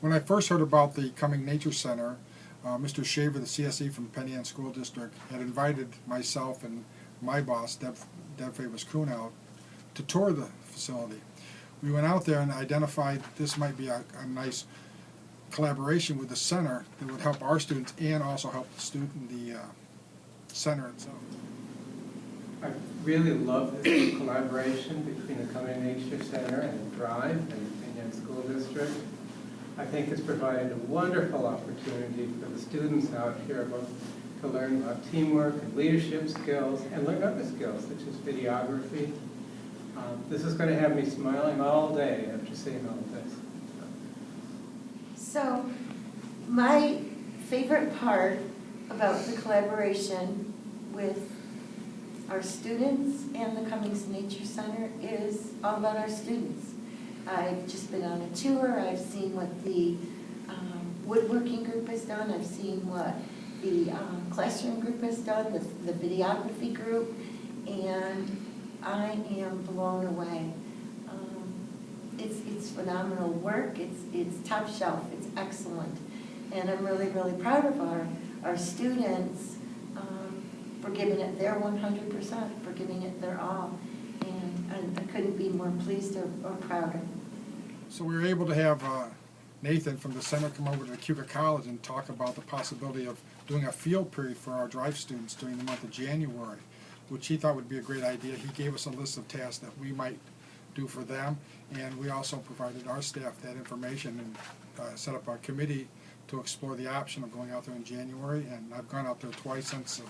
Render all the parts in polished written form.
When I first heard about the Cumming Nature Center, Mr. Shaver, the CSE from Penn Yan School District, had invited myself and my boss, D.R.I.V.E. Kuhn, out to tour the facility. We went out there and identified this might be a nice collaboration with the center that would help our students and also help the center itself. I really love this collaboration between the Cumming Nature Center and D.R.I.V.E. and the Penn Yan School District. I think it's provided a wonderful opportunity for the students out here to learn about teamwork and leadership skills and learn other skills such as videography. This is going to have me smiling all day after seeing all of this. So, my favorite part about the collaboration with our students and the Cumming Nature Center is all about our students. I've just been on a tour. I've seen what the woodworking group has done. I've seen what the classroom group has done, the videography group, and I am blown away. It's phenomenal work. It's top shelf. It's excellent, and I'm really proud of our students for giving it their 100%, for giving it their all, and I couldn't be more pleased or prouder. So we were able to have Nathan from the center come over to Keuka College and talk about the possibility of doing a field period for our D.R.I.V.E. students during the month of January, which he thought would be a great idea. He gave us a list of tasks that we might do for them, and we also provided our staff that information and set up a committee to explore the option of going out there in January. And I've gone out there twice since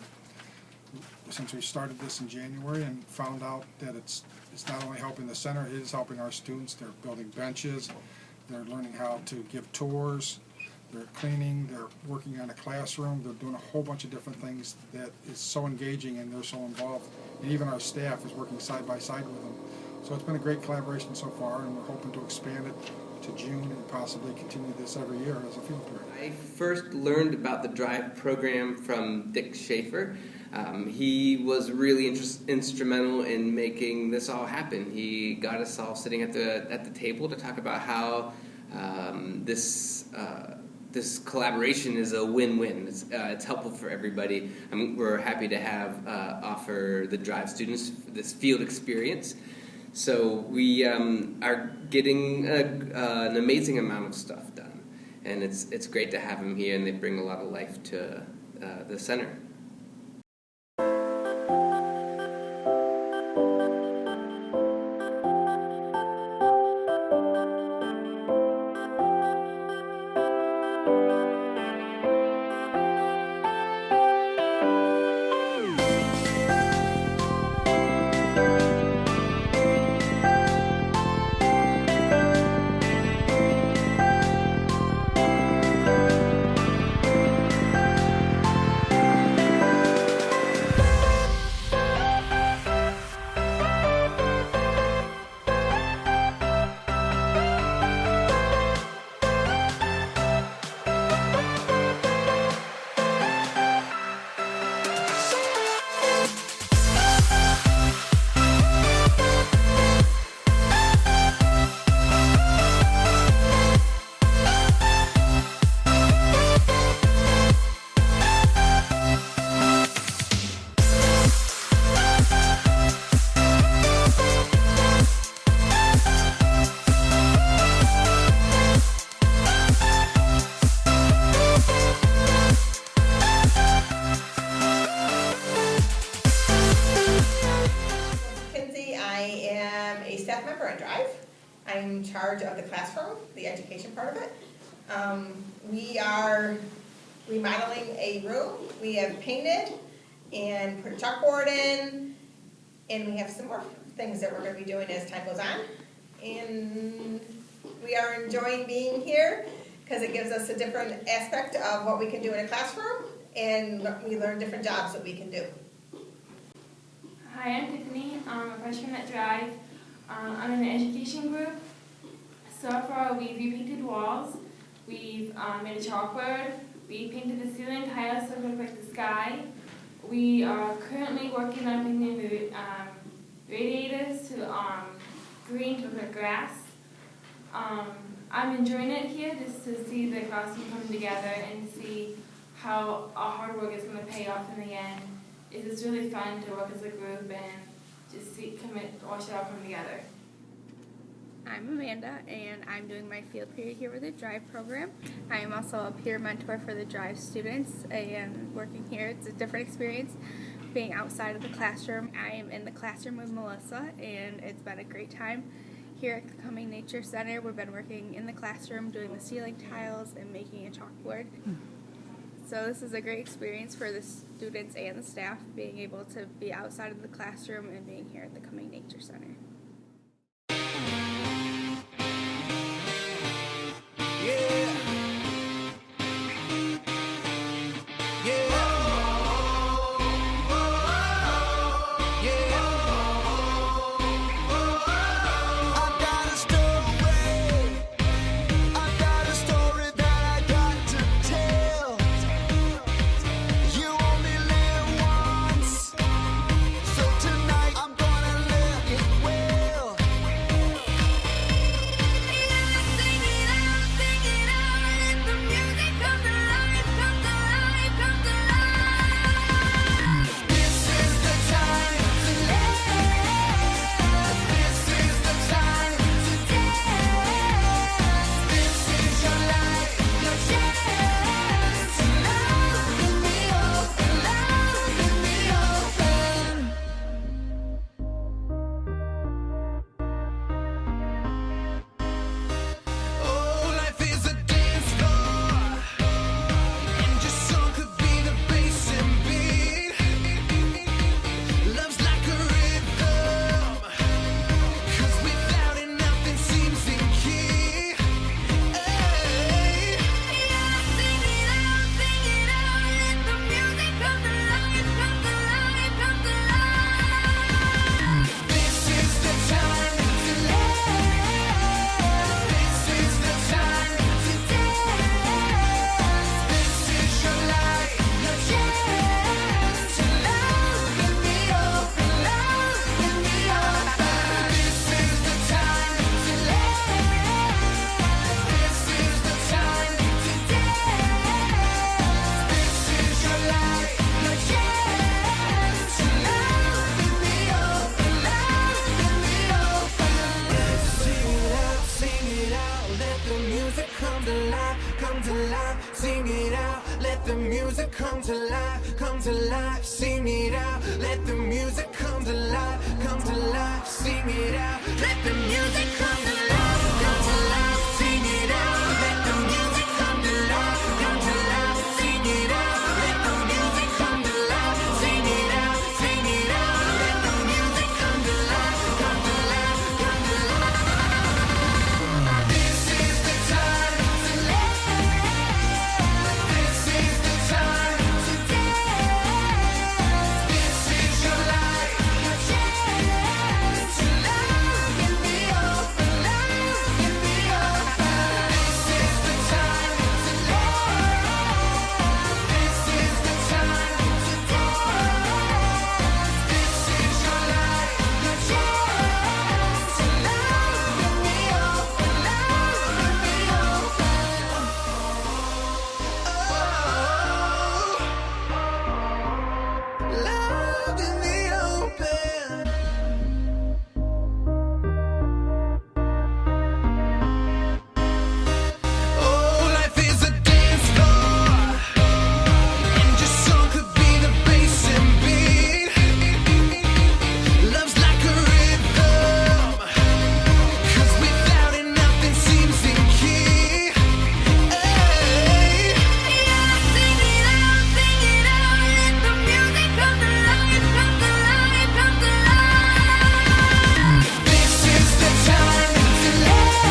we started this in January, and found out that it's not only helping the center, it is helping our students. They're building benches, they're learning how to give tours, they're cleaning, they're working on a classroom, they're doing a whole bunch of different things that is so engaging and they're so involved. And even our staff is working side by side with them. So it's been a great collaboration so far, and we're hoping to expand it to June and possibly continue this every year as a field period. I first learned about the D.R.I.V.E. program from Dick Schaefer. He was really instrumental in making this all happen. He got us all sitting at the table to talk about how this collaboration is a win-win. It's helpful for everybody. We're happy to have offer the D.R.I.V.E. students this field experience. So we are getting an amazing amount of stuff done, and it's great to have them here, and they bring a lot of life to the center. staff member at D.R.I.V.E. I'm in charge of the classroom, the education part of it. We are remodeling a room. We have painted and put a chalkboard in, and we have some more things that we're going to be doing as time goes on. And we are enjoying being here because it gives us a different aspect of what we can do in a classroom, and we learn different jobs that we can do. Hi, I'm Tiffany. I'm a freshman at D.R.I.V.E. I'm in the education group. So far, we've repainted walls, we've made a chalkboard, we painted the ceiling tiles so it looked like the sky. We are currently working on painting the radiators to green to look like grass. I'm enjoying it here just to see the classroom come together and see how our hard work is going to pay off in the end. It's just really fun to work as a group and just watch it all come together. I'm Amanda, and I'm doing my field period here with the D.R.I.V.E program. I am also a peer mentor for the D.R.I.V.E students, and working here, it's a different experience being outside of the classroom. I am in the classroom with Melissa, and it's been a great time. Here at the Cumming Nature Center, we've been working in the classroom, doing the ceiling tiles and making a chalkboard. So this is a great experience for the students and the staff, being able to be outside of the classroom and being here at the Cumming Nature Center. the music come to life, come to life, sing it out. Let the music come to life, come to life, sing it out. Let the music come to life, come to life, sing it out. Let the music come to life, come to life, sing it out. Let the music come to life, sing it out, sing it out. Let the music come to life, come to life, come to life. This is the time to live. This is the time to dance. This is your life, your chance to love in the open, love in the open. This is the time to live. This is the time to dance. This is your life, your chance to love in the open, love in the open. Love in the open. Oh, life is a dance floor, and your song could be the bass and beat. Love's like a rhythm, 'cause without it nothing seems in key. Hey. Sing it out, let the music come to life, come to life, come to life. This is the time to live.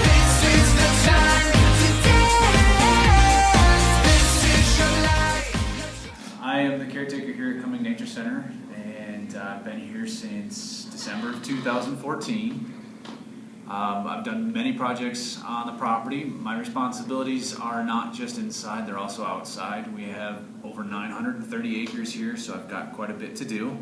This is the time to dance. This is your life. I am the caretaker here at Cumming Nature Center, and I've been here since December of 2014. I've done many projects on the property. My responsibilities are not just inside, they're also outside. We have over 930 acres here, so I've got quite a bit to do.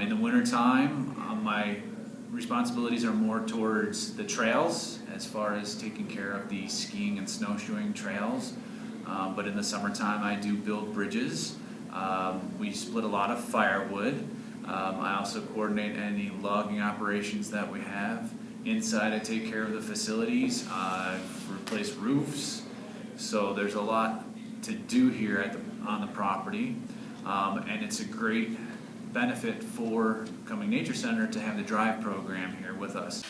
In the wintertime, my responsibilities are more towards the trails, as far as taking care of the skiing and snowshoeing trails. But in the summertime, I do build bridges. We split a lot of firewood. I also coordinate any logging operations that we have. Inside, I take care of the facilities. I've replaced roofs. So there's a lot to do here on the property. And it's a great benefit for Cumming Nature Center to have the D.R.I.V.E program here with us.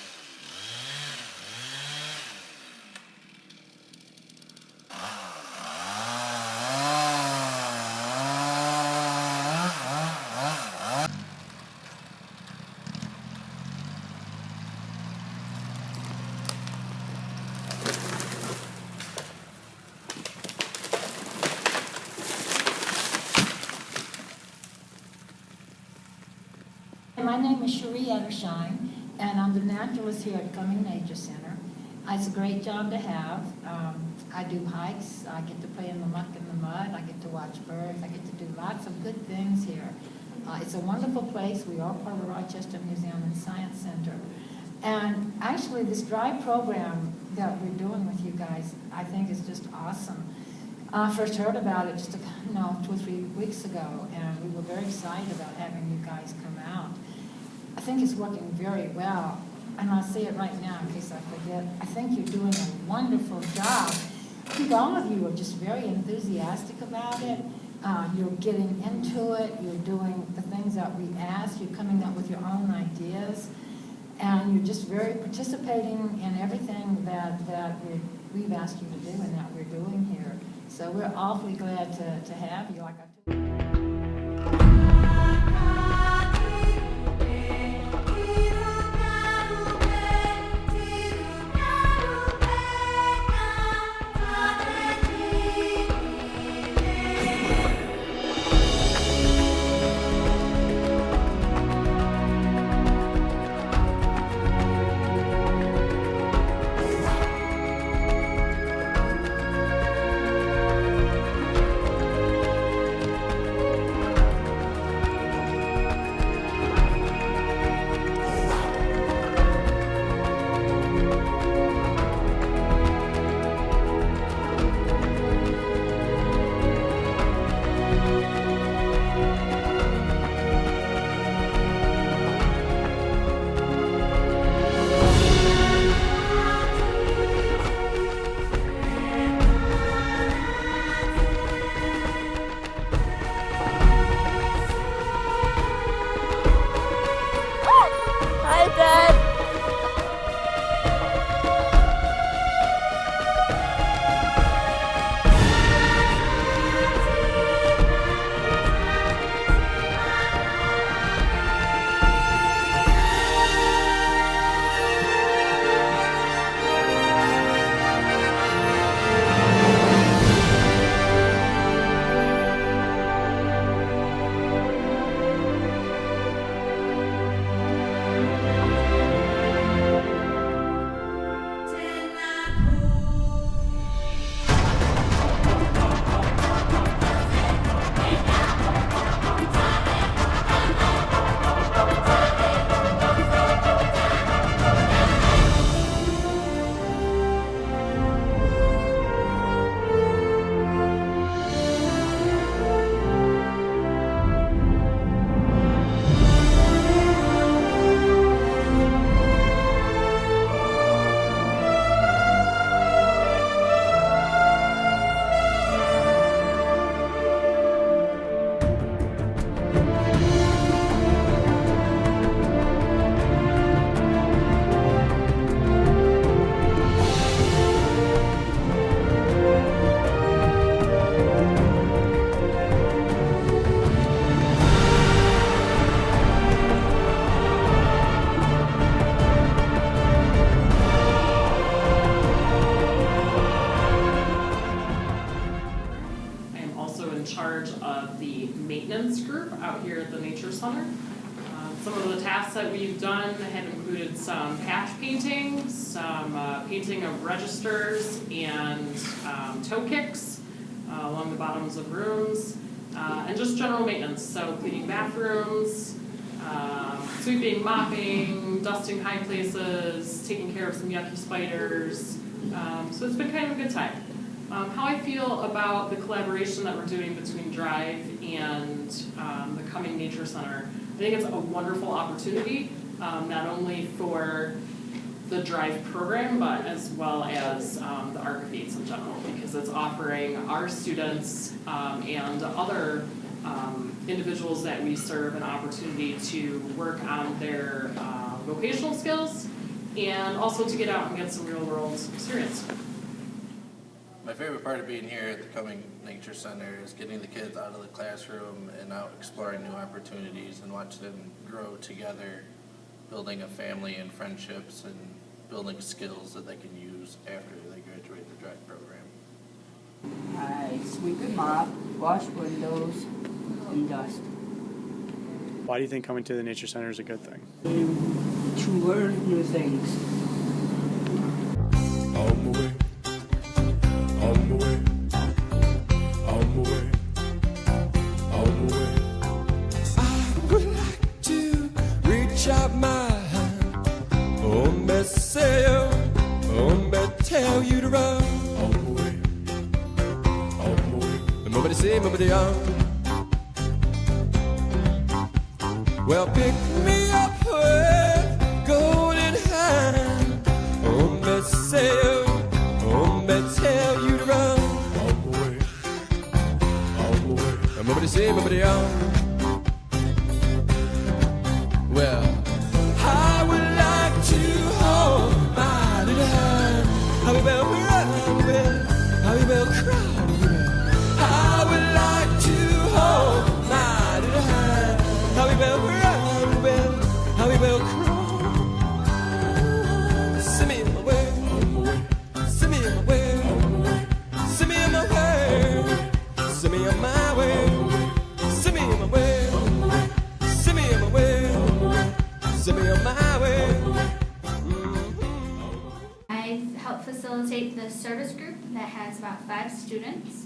My name is Cherie Edersheim, and I'm the naturalist here at Cumming Nature Center. It's a great job to have. I do hikes, I get to play in the muck and the mud, I get to watch birds, I get to do lots of good things here. It's a wonderful place. We are part of the Rochester Museum and Science Center. And actually this D.R.I.V.E program that we're doing with you guys, I think is just awesome. I first heard about it just 2 or 3 weeks ago, and we were very excited about having you guys come out. I think it's working very well, and I'll say it right now in case I forget. I think you're doing a wonderful job. I think all of you are just very enthusiastic about it. You're getting into it. You're doing the things that we ask. You're coming up with your own ideas, and you're just very participating in everything that we've asked you to do and that we're doing here. So we're awfully glad to have you. Like Some of the tasks that we've done have included some patch painting, some painting of registers and toe kicks along the bottoms of rooms, and just general maintenance, so cleaning bathrooms, sweeping, mopping, dusting high places, taking care of some yucky spiders. So it's been kind of a good time. How I feel about the collaboration that we're doing between D.R.I.V.E. and the Cumming Nature Center, I think it's a wonderful opportunity, not only for the D.R.I.V.E. program, but as well as the ARC-Feeds in general, because it's offering our students and other individuals that we serve an opportunity to work on their vocational skills and also to get out and get some real world experience. My favorite part of being here at the Cumming Nature Center is getting the kids out of the classroom and out exploring new opportunities and watch them grow together, building a family and friendships and building skills that they can use after they graduate the D.R.I.V.E. program. I sweep and mop, wash windows, and dust. Why do you think coming to the Nature Center is a good thing? To learn new things. On my way, on my way, on my way, on my way. I would like to reach out my hand, oh, me say, oh, me tell you to run. On my way, on my way. And nobody say, nobody on. Well, pick me up with golden hand. Oh, me say, oh, me tell you to run. On my way, on my way. And nobody say, nobody on. Well, I would like to hold my little hand. How we will run, how we will cry. I would like to hold my little hand. How we will run, how we will crawl. Send me in my way, send me in my way, send me in my way, send me on my way, send me in my way, send me in my way, send me on my way. I help facilitate the service group that has about 5 students.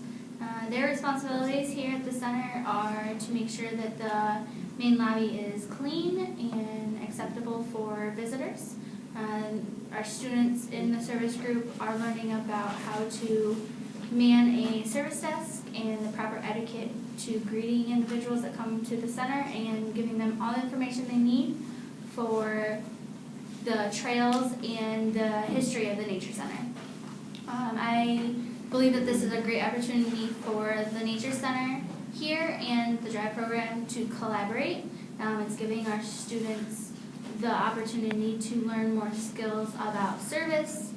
Their responsibilities here at the center are to make sure that the main lobby is clean and acceptable for visitors. Our students in the service group are learning about how to man a service desk and the proper etiquette to greeting individuals that come to the center and giving them all the information they need for the trails and the history of the Nature Center. I believe that this is a great opportunity for the Nature Center here and the D.R.I.V.E. program to collaborate. It's giving our students the opportunity to learn more skills about service,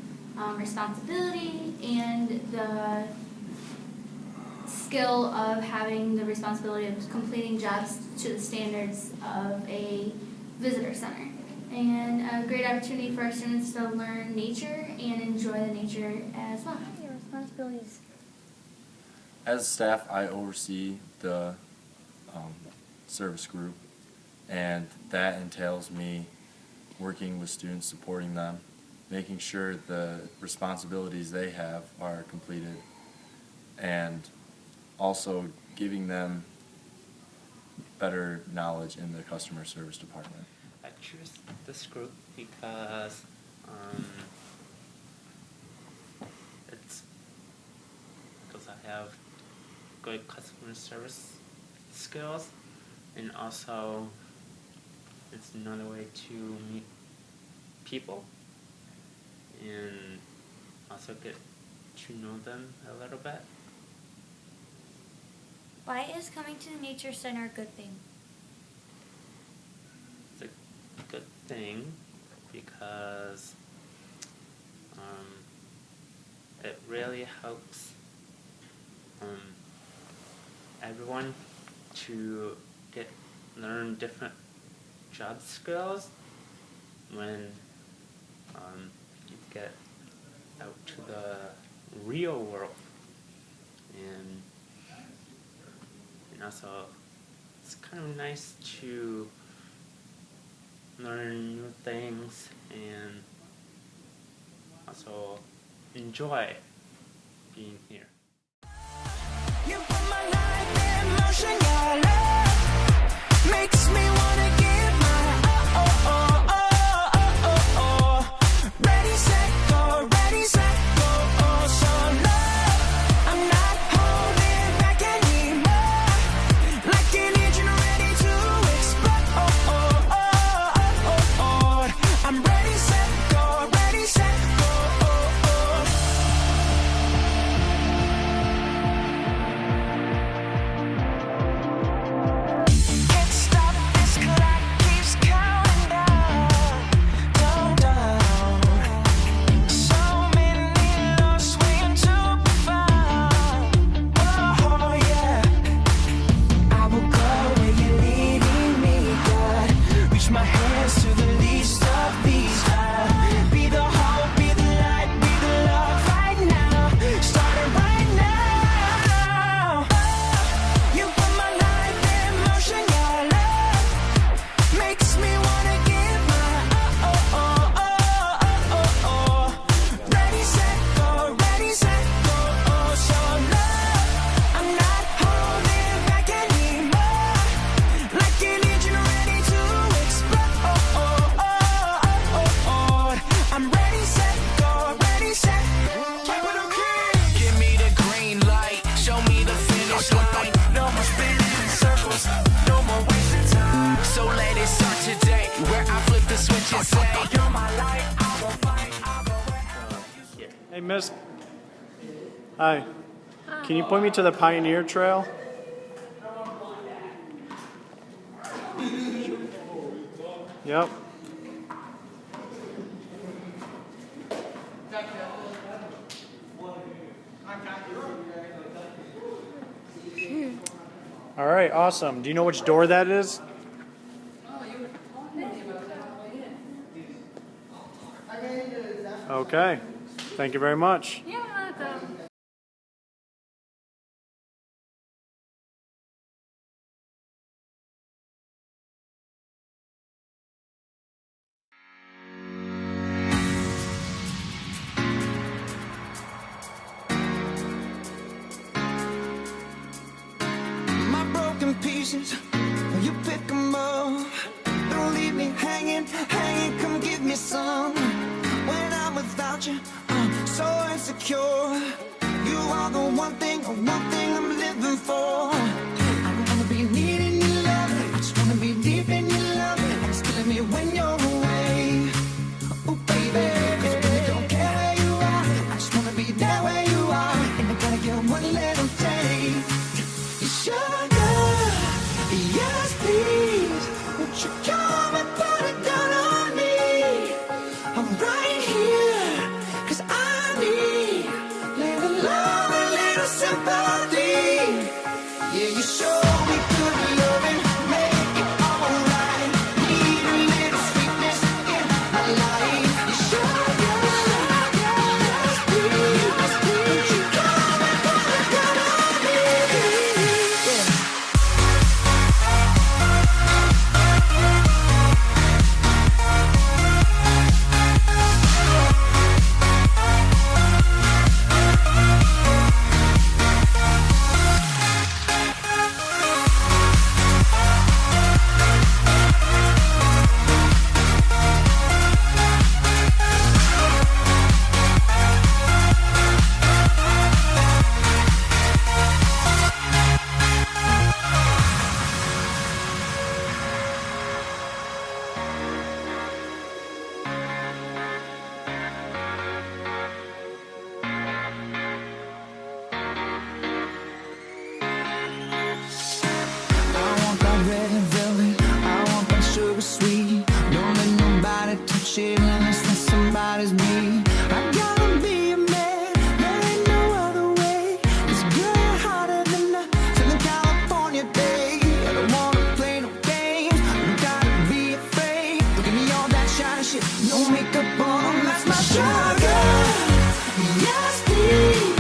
responsibility, and the skill of having the responsibility of completing jobs to the standards of a visitor center. And a great opportunity for our students to learn nature and enjoy the nature as well. Your responsibilities. As staff, I oversee the service group, and that entails me working with students, supporting them, making sure the responsibilities they have are completed, and also giving them better knowledge in the customer service department. I choose this group because I have good customer service skills, and also it's another way to meet people and also get to know them a little bit. Why is coming to the Nature Center a good thing? It's a good thing because it really helps everyone to learn different job skills when you get out to the real world, and also it's kind of nice to learn new things and also enjoy being here. You put my life in motion, your love makes me wanna give This what you say. You're my light, I will fight, I will Hey, miss. Hi. Can you point me to the Pioneer Trail? Yep. All right, awesome. Do you know which door that is? Okay. Thank you very much. You're welcome. my broken pieces, you pick 'em up. Don't leave me hanging, hanging, come give me some. When I'm without you, I'm so insecure. You are the one thing I'm living for. I don't wanna be needing your love, I just wanna be deep in your love. And it's killing me when you're away. Oh baby, 'cause I really don't care where you are, I just wanna be there where you are. And I gotta get one little taste. Sugar, yes please, won't you come and put it down on me? I'm right here, 'cause I need little love, a little sympathy. Yeah, you show me good loving, make it alright. Need a little sweetness in my life. You sugar, yes please, won't you come and put it down on me? Shit unless that somebody's me. I gotta be a man, there ain't no other way. This girl hotter than the Southern California day. I don't wanna play no games, you gotta be afraid. Look at me, all that shiny shit, no makeup on, that's my sugar. Yes, please.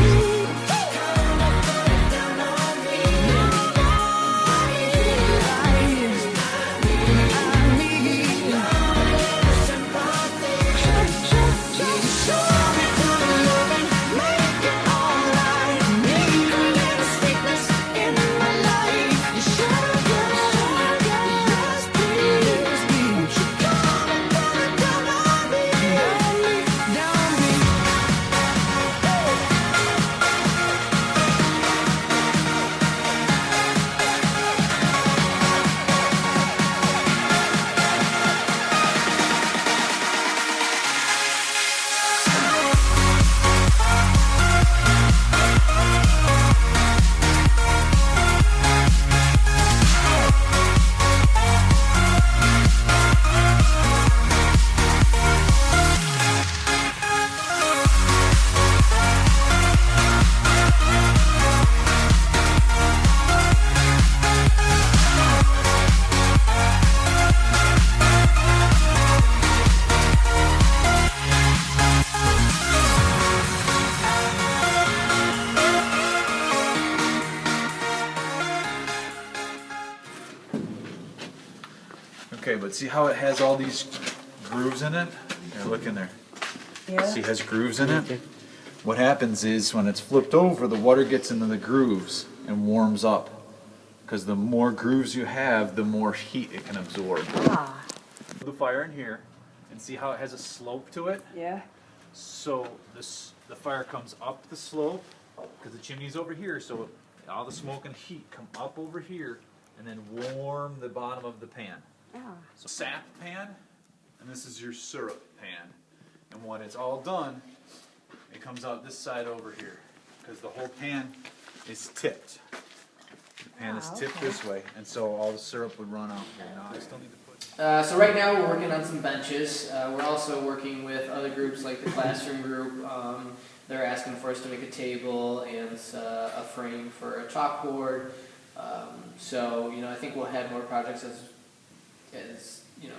Okay, but see how it has all these grooves in it? Here, look in there. Yeah. See, it has grooves in it? What happens is when it's flipped over, the water gets into the grooves and warms up. Because the more grooves you have, the more heat it can absorb. Ah. Put the fire in here and see how it has a slope to it? Yeah. So the fire comes up the slope because the chimney's over here, so all the smoke and heat come up over here and then warm the bottom of the pan. Ah. So sap pan, and this is your syrup pan. And when it's all done, it comes out this side over here, because the whole pan is tipped. The pan is tipped this way, and so all the syrup would run out here. Now I still need to put... So right now we're working on some benches. We're also working with other groups like the classroom group. They're asking for us to make a table and a frame for a chalkboard. So, you know, I think we'll have more projects as you know,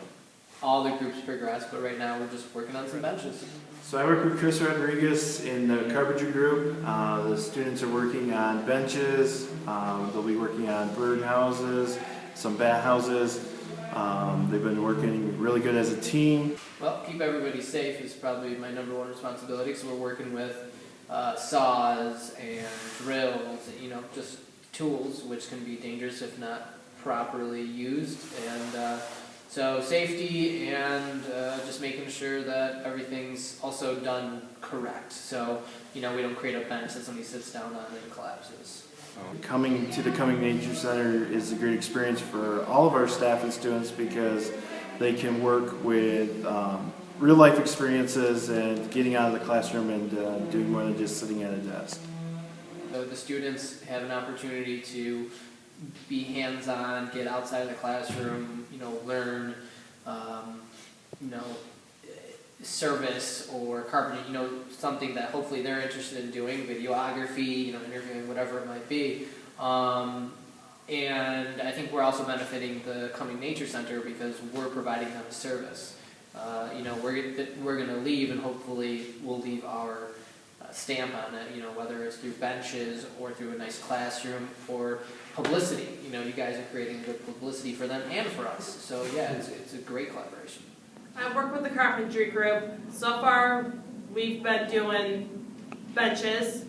all the groups progress, but right now we're just working on some benches. So I work with Chris Rodriguez in the carpentry group. The students are working on benches. They'll be working on bird houses, some bat houses. They've been working really good as a team. Well, keep everybody safe is probably my #1 responsibility, so we're working with saws and drills, you know, just tools which can be dangerous if not properly used. And so safety and just making sure that everything's also done correct. So, you know, we don't create a bench that somebody sits down on and collapses. Coming to the Cumming Nature Center is a great experience for all of our staff and students because they can work with real life experiences and getting out of the classroom and doing more than just sitting at a desk. So the students have an opportunity to be hands-on, get outside of the classroom, you know, learn, you know, service or carpentry, you know, something that hopefully they're interested in doing, videography, you know, interviewing, whatever it might be. And I think we're also benefiting the Cumming Nature Center because we're providing them a service. You know, we're going to leave and hopefully we'll leave our stamp on it, you know, whether it's through benches or through a nice classroom or publicity. You know, you guys are creating good publicity for them and for us. So yeah, it's a great collaboration. I work with the carpentry group. So far, we've been doing benches.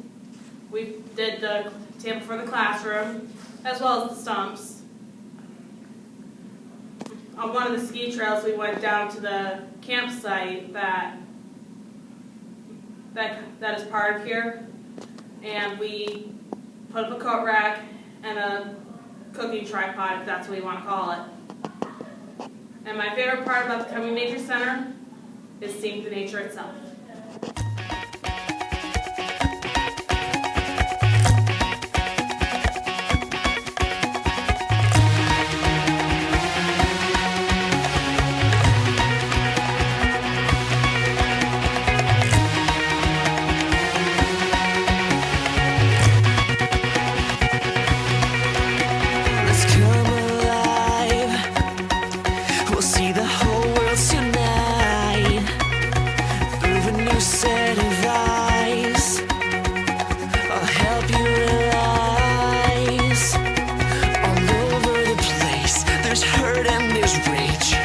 We did the table for the classroom, as well as the stumps. On one of the ski trails, we went down to the campsite that is part of here, and we put up a coat rack and a cooking tripod, if that's what you want to call it. And my favorite part about the Cumming Nature Center is seeing the nature itself.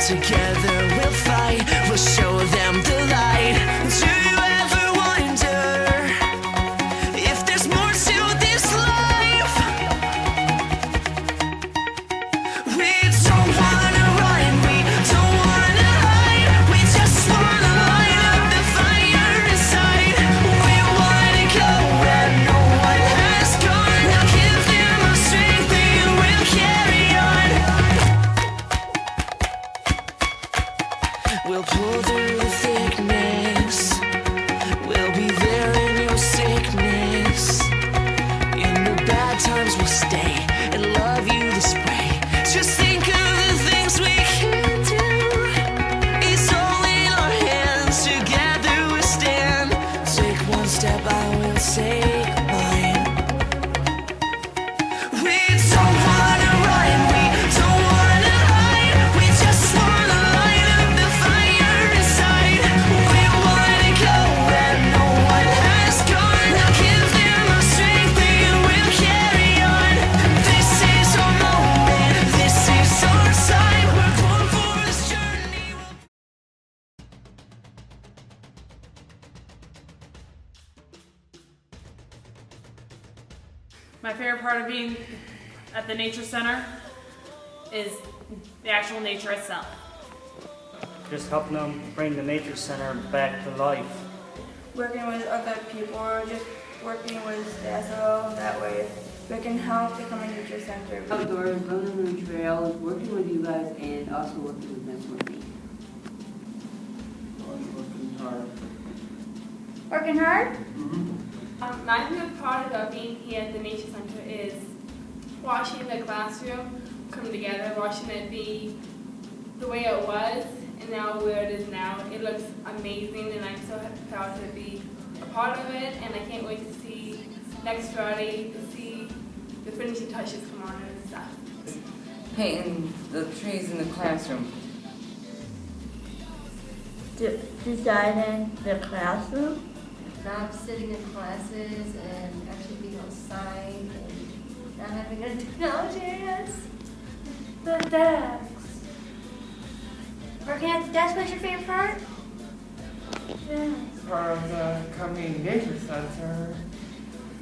Together we'll fight, we'll show them the light. Do you ever wonder if there's more to this life? We don't wanna run, we don't wanna hide. We just wanna light up the fire inside. We wanna go where no one has gone. Now give them our strength, they will carry on. We'll pull through the thickness. We'll be there in your sickness. In the bad times we'll stay and love you this way. Just think of the things we can do. It's all in our hands. Together we stand. Take one step, I will take mine. We don't wanna run, we don't wanna hide. We just wanna light up the fire inside. We wanna go where no one has gone. Now give them our strength, they will carry on. This is our moment, this is our time. We're born for this journey. My favorite part of being at the Nature Center is the actual nature itself. Just helping them bring the Nature Center back to life. Working with other people or just working with staff, so that way we can help the Cumming Nature Center. Outdoors, running on trails, working with you guys, and also working with them with me. hard. Working hard? Mm-hmm. My favorite part about being here at the Nature Center is watching the classroom come together, watching it be the way it was and now where it is now. It looks amazing and I'm so proud to be a part of it, and I can't wait to see next Friday to see the finishing touches come on and stuff. Painting the trees in the classroom. Designing the classroom. Not sitting in classes and actually being outside and not having a technology areas. The desks. Working at the desk was your favorite part? Yeah. Part of the Cumming Nature Center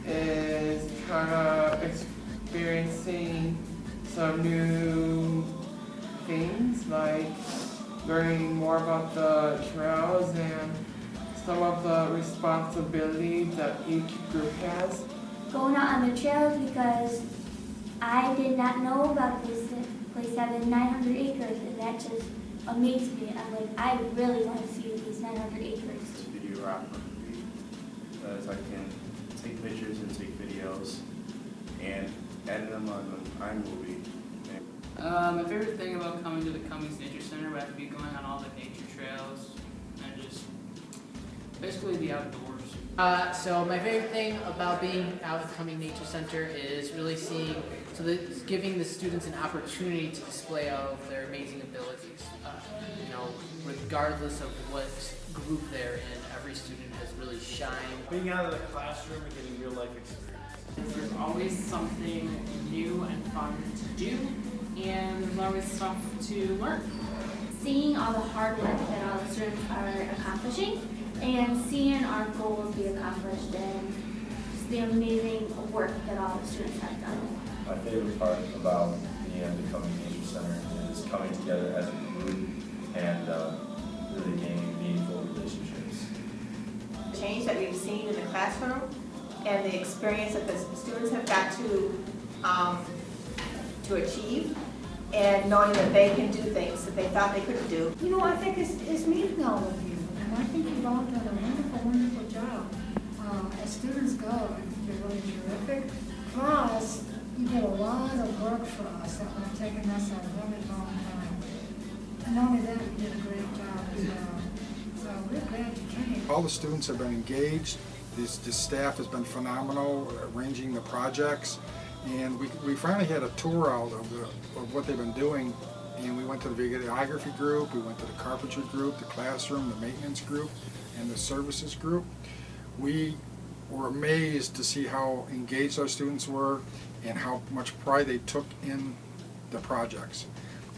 is kind of experiencing some new things, like learning more about the trails and some of the responsibilities that each group has. Going out on the trails because I did not know about this place having 900 acres, and that just amazed me. I'm like, I really want to see these 900 acres. Videographer, because I can take pictures and take videos and edit them on an iMovie. My favorite thing about coming to the Cumming Nature Center would have to be going on all the nature trails and just basically the outdoors. So my favorite thing about being out at the Cumming Nature Center is really seeing, giving the students an opportunity to display all of their amazing abilities. Regardless of what group they're in, every student has really shined. Being out of the classroom and getting real life experience. There's always something new and fun to do, and there's always stuff to learn. Seeing all the hard work that all the students are accomplishing, and seeing our goals be accomplished, and just the amazing work that all the students have done. My favorite part about being at the Cumming Nature Center is coming together as a group and really gaining meaningful relationships. The change that we've seen in the classroom and the experience that the students have got to achieve, and knowing that they can do things that they thought they couldn't do. I think it's meeting all of you, and I think you've all done a wonderful, wonderful job. As students go, I think you're really terrific. Plus, you did a lot of work for us that would have taken us a really long time. And not only that, you did a great job as well. So we're glad you came. All the students have been engaged. The staff has been phenomenal, arranging the projects. And we finally had a tour out of what they've been doing. And we went to the videography group, we went to the carpentry group, the classroom, the maintenance group, and the services group. We were amazed to see how engaged our students were and how much pride they took in the projects.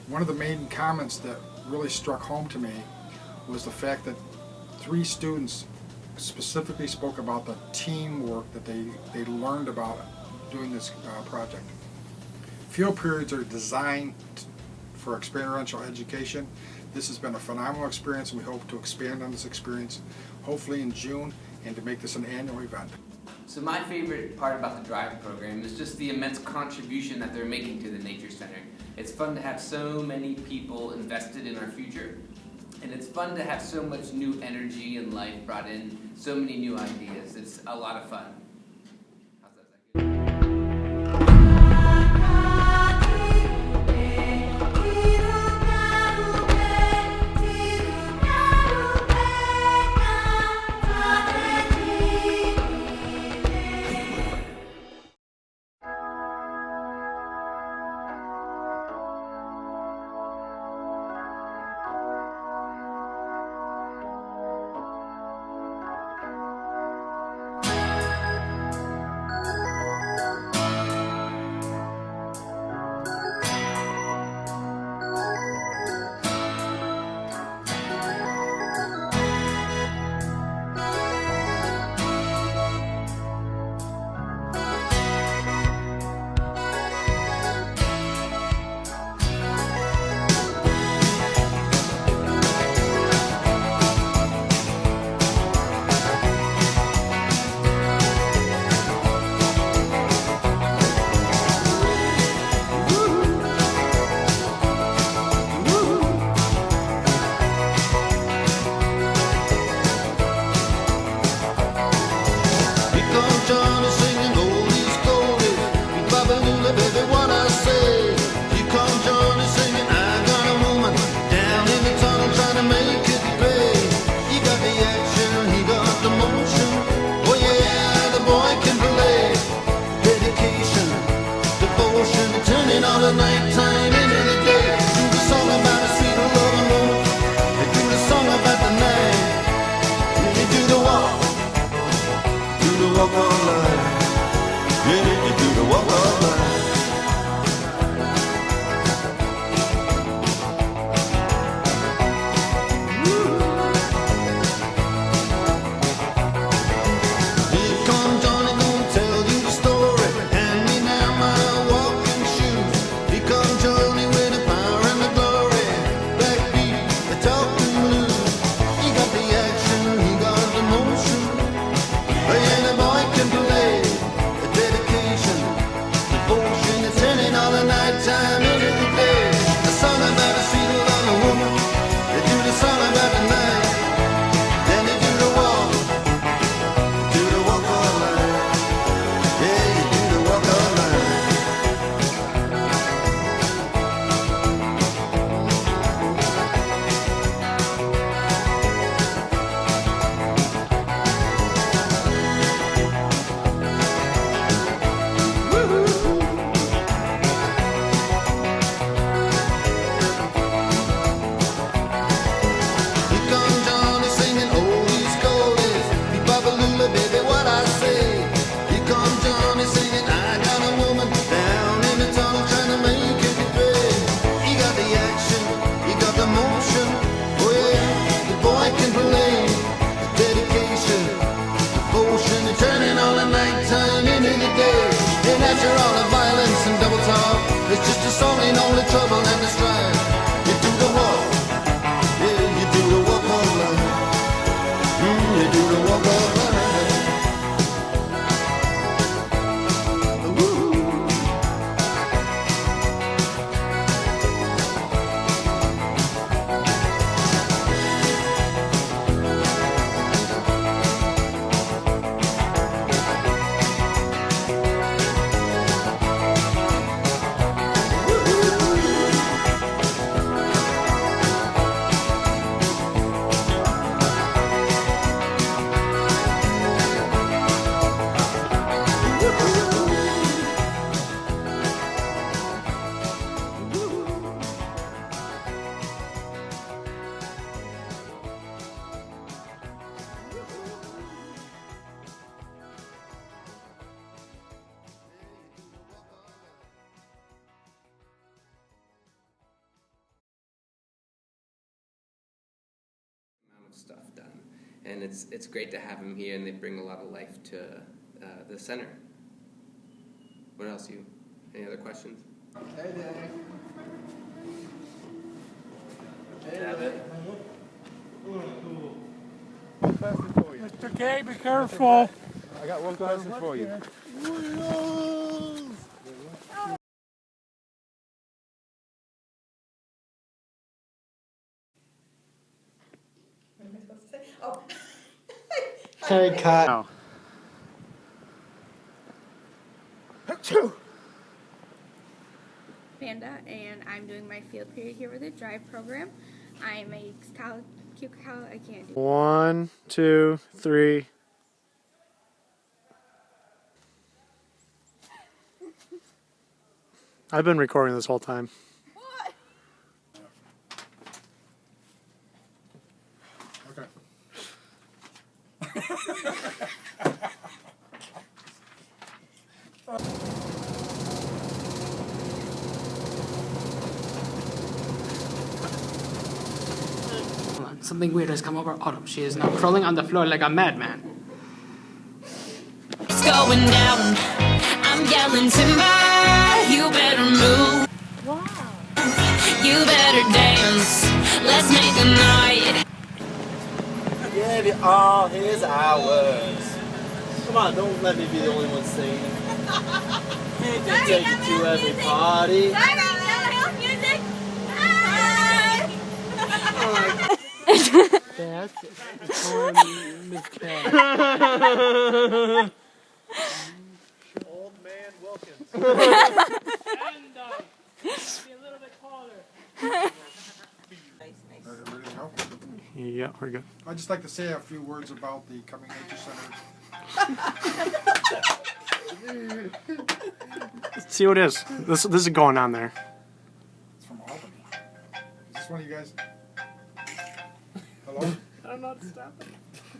One of the main comments that really struck home to me was the fact that 3 students specifically spoke about the teamwork that they learned about doing this project. Field periods are designed for experiential education. This has been a phenomenal experience, and we hope to expand on this experience, hopefully in June, and to make this an annual event. So my favorite part about the D.R.I.V.E program is just the immense contribution that they're making to the Nature Center. It's fun to have so many people invested in our future, and it's fun to have so much new energy and life brought in, so many new ideas. It's a lot of fun. the nighttime into the day. Do the song about a sweet loving woman. They do the song about the night. They do the walk of life. Yeah, they do the walk of life. It's just a song ain't only trouble and the strife. You do the walk, yeah, you do the walk of life. You do the walk of life. Stuff done, and it's great to have him here, and they bring a lot of life to the center. What else? Any other questions? Hey, Danny. Mr. K, be careful. I got one question for you. What am I supposed to say? Oh. Hey, Kyle. Amanda, and I'm doing my field period here with the D.R.I.V.E program. I'm a Keuka College. I can't do. 1, 2, 3. I've been recording this whole time. Okay. Something weird has come over Autumn. She is now crawling on the floor like a madman. It's going down. I'm yelling timber. You better move. Wow. You better dance. Let's make a night. Give you all his hours. Come on, don't let me be the only one singing. He can take you to every party. That's Miss Cat. Old man Wilkins. And be a little bit taller. Yeah, we're good. I'd just like to say a few words about the Cumming Nature Center. Let's see what it is. This is going on there. It's from Albany. Is this one of you guys? Hello? I don't know how to stop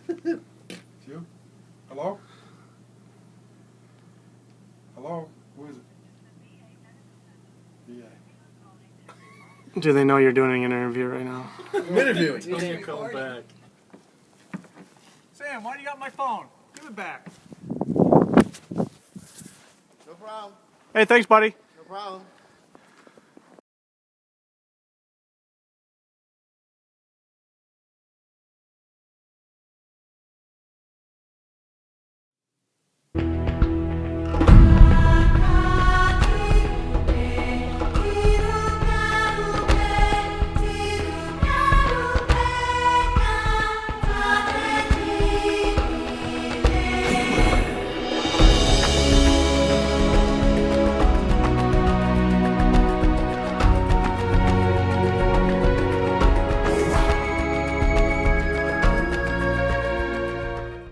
it. It's you? Hello? Hello? Who is it? VA. Do they know you're doing an interview right now? I'm interviewing. Tell me you're coming back. Sam, why do you got my phone? Give it back. No problem. Hey, thanks, buddy. No problem.